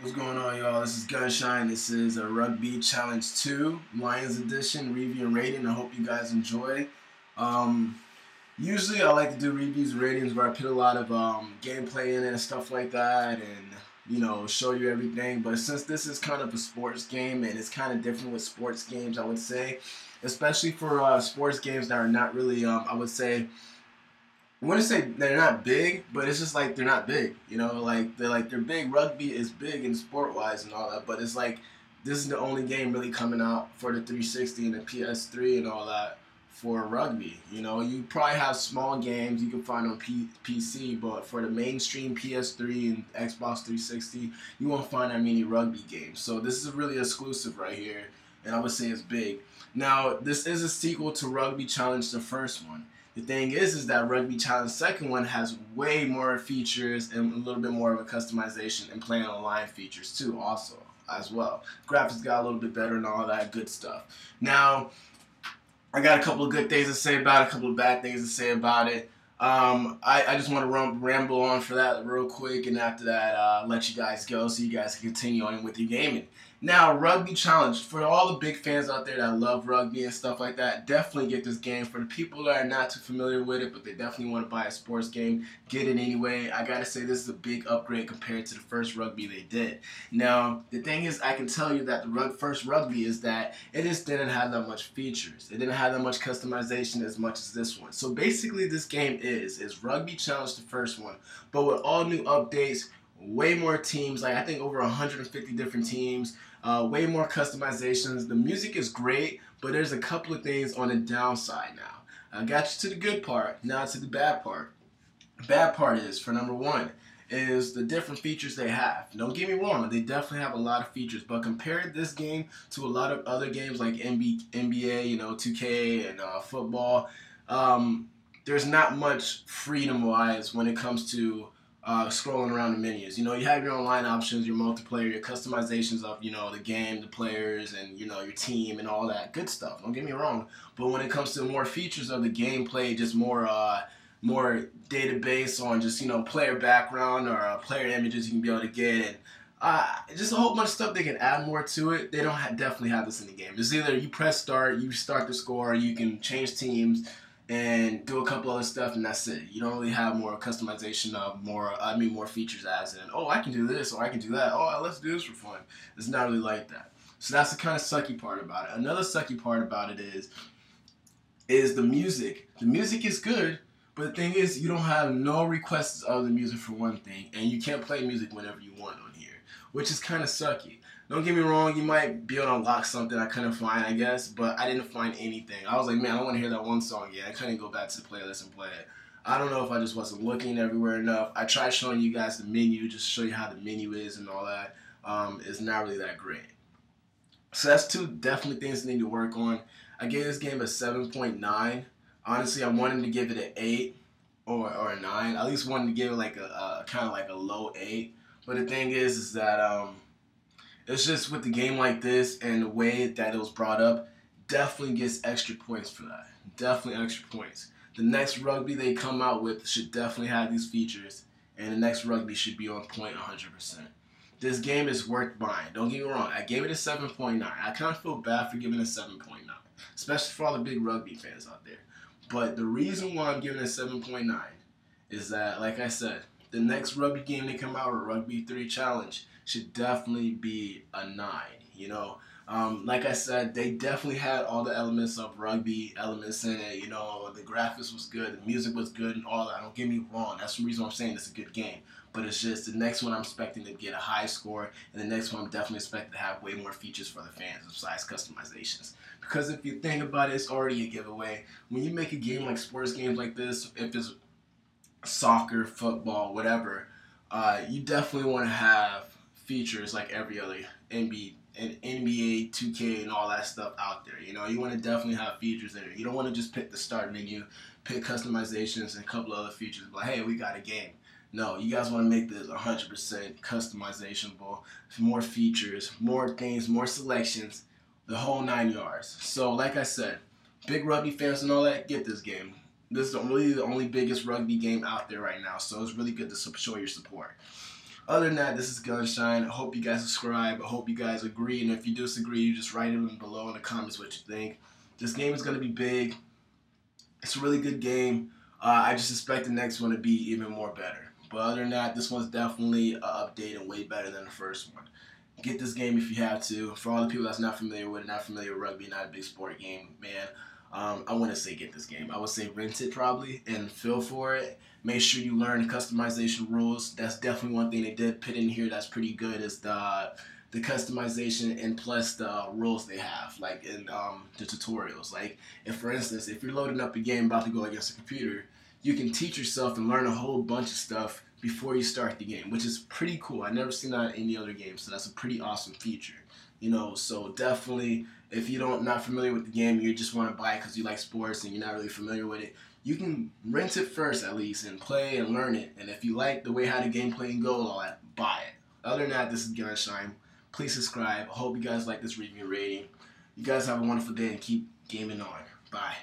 What's going on, y'all? This is Gunshine. This is a Rugby Challenge 2, Lions Edition, review and rating. I hope you guys enjoy. Um, Usually I like to do reviews and ratings where I put a lot of gameplay in it and stuff like that and, show you everything. But since this is kind of a sports game and it's kind of different with sports games, I would say, especially for sports games that are not really, I wouldn't say they're not big, but it's just like they're not big. They're big. Rugby is big in sport wise and all that, but it's like this is the only game really coming out for the 360 and the PS3 and all that for rugby. You probably have small games you can find on PC, but for the mainstream PS3 and Xbox 360, you won't find that many rugby games. So this is really exclusive right here, and I would say it's big. Now, this is a sequel to Rugby Challenge, the first one. The thing is that Rugby Challenge second one has way more features and a little bit more of a customization and playing online features too also as well. Graphics got a little bit better and all that good stuff. Now, I got a couple of good things to say about it, a couple of bad things to say about it. I just want to ramble on for that real quick, and after that, let you guys go so you guys can continue on with your gaming. Now, Rugby Challenge, for all the big fans out there that love rugby and stuff like that, definitely get this game. For the people that are not too familiar with it, but they definitely want to buy a sports game, get it anyway. I gotta say, this is a big upgrade compared to the first rugby they did. Now, the thing is, I can tell you that the first rugby is that it just didn't have that much features. It didn't have that much customization as much as this one. So basically, this game is Rugby Challenge, the first one, but with all new updates, way more teams, like I think over 150 different teams, way more customizations. The music is great, but there's a couple of things on the downside now. I got you to the good part, now to the bad part. Bad part is, for number one, is the different features they have. Don't get me wrong, they definitely have a lot of features, but compare this game to a lot of other games like NBA, 2K and football, there's not much freedom-wise when it comes to scrolling around the menus. You have your online options, your multiplayer, your customizations of, the game, the players, and, your team and all that good stuff. Don't get me wrong. But when it comes to more features of the gameplay, just more database on just, player background or player images you can be able to get, and just a whole bunch of stuff they can add more to it. They don't definitely have this in the game. It's either you press start, you start the score, you can change teams, and do a couple other stuff, and that's it. You don't really have more customization of more features as in, oh, I can do this, or I can do that. Oh, let's do this for fun. It's not really like that. So that's the kind of sucky part about it. Another sucky part about it is the music. The music is good, but the thing is, you don't have no requests of the music for one thing, and you can't play music whenever you want on here, which is kind of sucky. Don't get me wrong, you might be able to unlock something I couldn't find, I guess, but I didn't find anything. I was like, man, I want to hear that one song again. I couldn't go back to the playlist and play it. I don't know if I just wasn't looking everywhere enough. I tried showing you guys the menu, just to show you how the menu is and all that. It's not really that great. So that's two definitely things they need to work on. I gave this game a 7.9. Honestly, I wanted to give it an 8 or a 9. I at least wanted to give it like a kind of like a low 8. But the thing is that it's just with the game like this and the way that it was brought up, definitely gets extra points for that. Definitely extra points. The next rugby they come out with should definitely have these features, and the next rugby should be on point 100%. This game is worth buying. Don't get me wrong. I gave it a 7.9. I kind of feel bad for giving it a 7.9, especially for all the big rugby fans out there. But the reason why I'm giving it a 7.9 is that, like I said, the next rugby game they come out with, Rugby 3 Challenge, should definitely be a 9, Like I said, they definitely had all the elements of rugby elements in it, the graphics was good, the music was good and all that. Don't get me wrong, that's the reason I'm saying it's a good game. But it's just the next one I'm expecting to get a high score, and the next one I'm definitely expecting to have way more features for the fans besides customizations. Because if you think about it, it's already a giveaway. When you make a game like sports games like this, if it's soccer, football, whatever, you definitely want to have features like every other NBA, 2K, and all that stuff out there. You want to definitely have features in it. You don't want to just pick the start menu, pick customizations, and a couple of other features. But hey, we got a game. No, you guys want to make this 100% customizable, more features, more things, more selections, the whole 9 yards. So, like I said, big rugby fans and all that, get this game. This is really the only biggest rugby game out there right now, so it's really good to show your support. Other than that, this is Gunshine. I hope you guys subscribe. I hope you guys agree. And if you disagree, you just write it below in the comments what you think. This game is going to be big. It's a really good game. I just expect the next one to be even more better. But other than that, this one's definitely an update and way better than the first one. Get this game if you have to. For all the people that's not familiar with it, not familiar with rugby, not a big sport game, man, I wouldn't say get this game. I would say rent it probably and feel for it. Make sure you learn customization rules. That's definitely one thing they did put in here that's pretty good is the customization and plus the rules they have, like in the tutorials. Like, if for instance, if you're loading up a game about to go against a computer, you can teach yourself and learn a whole bunch of stuff before you start the game, which is pretty cool. I've never seen that in any other game, so that's a pretty awesome feature. So definitely, if you don't not familiar with the game, you just want to buy it because you like sports and you're not really familiar with it, you can rent it first at least and play and learn it. And if you like the way how the gameplay and go, all that, buy it. Other than that, this is Gunshine. Please subscribe. I hope you guys like this review rating. You guys have a wonderful day and keep gaming on. Bye.